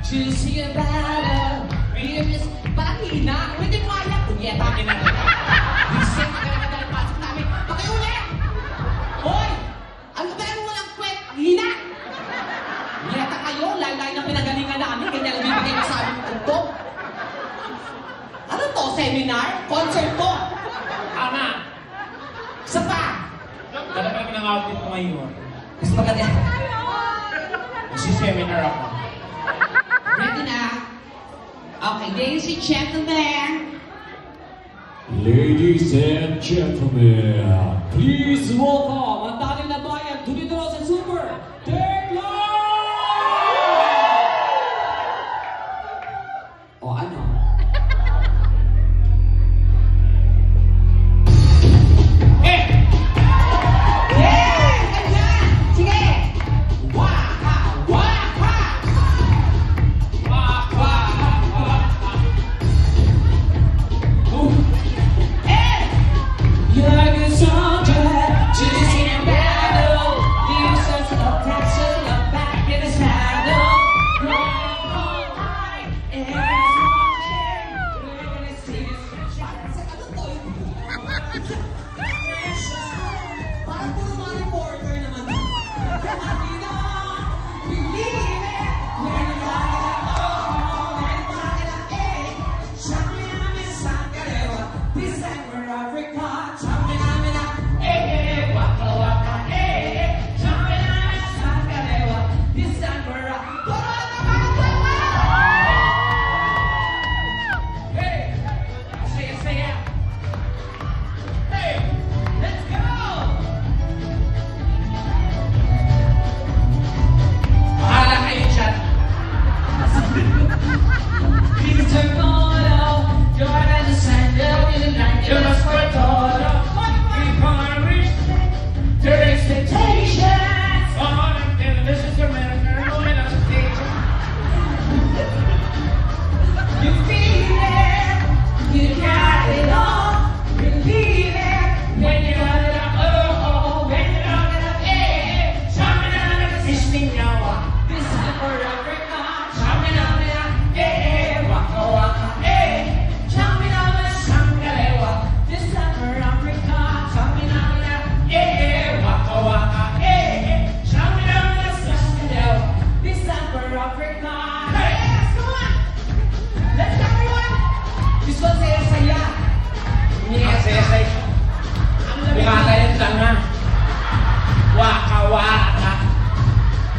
Choosing a battle. Realness. Parang hina. Pwede mo kaya. Kunyeta. Reset ka naman dahil pasok namin. Pakiulit! Hoy! Ano ba yung walang kwet? Hina! Kunyeta kayo. Laylay na pinagalingan namin. Ganyan lang bibigay ka sa aming tugtog. Ano to? Seminar? Concert to? Tama! Isa pa! Ganda pa naman ang outfit ko ngayon. Mas maganda. Seminar ako. Ready na? Okay, ladies and gentlemen. Ladies and gentlemen, please welcome ang dating na bayan, Tunidoro sa Super, Tekla! O ano? Eh! Yes! Ayan! Sige! Waka! Waka! Eh! You're like a soundtrack, Choosing a battle. The useless of Texas, look back in the saddle. Running all night, everyone's watching. We're gonna see this shot. Ano to? Parang puro mga reporter naman. I don't believe it. When you talk about when you talk about it. Sabi namin sa karewa, December Africa. Sabi namin na, waka waka, sabi namin sa karewa, December Africa. Hey! Saya, saya. Hey! Let's go! Bahala kayo dyan. Mr. Photo, you're at the center, you're a sport photo. Keep on reaching Your expectations. on and this is your man, moment of station. You feel it, you got it all, believe it. When you got it up, when you got it up, sabi namin na sisting yawa. This is for Africa. Sabi namin na, waka waka, sabi namin na sangkalewa. This is for Africa. Sabi namin na, waka waka, sabi namin na sangkalewa. This is for Africa. Yes, come on! Let's go, everyone! This one's saya-saya. Yes, yes, yes. Bukata yung tanga. Waka waka.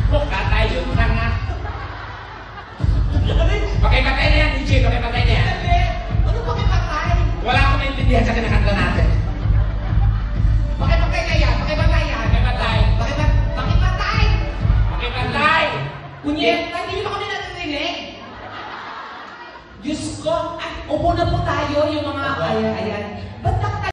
Bukata yung tanga. Pakipatay na yan, DJ. Pakipatay na yan. Ano ba kipatay? Wala akong naintindihan sa kinakanta natin. Pakipatay na yan, pakipatay yan. Pakipatay. Pakipatay! Pakipatay. Kunyeta, hindi nyo ba kami natinig? Diyos ko, ay, upo na po tayo yung mga, ayan.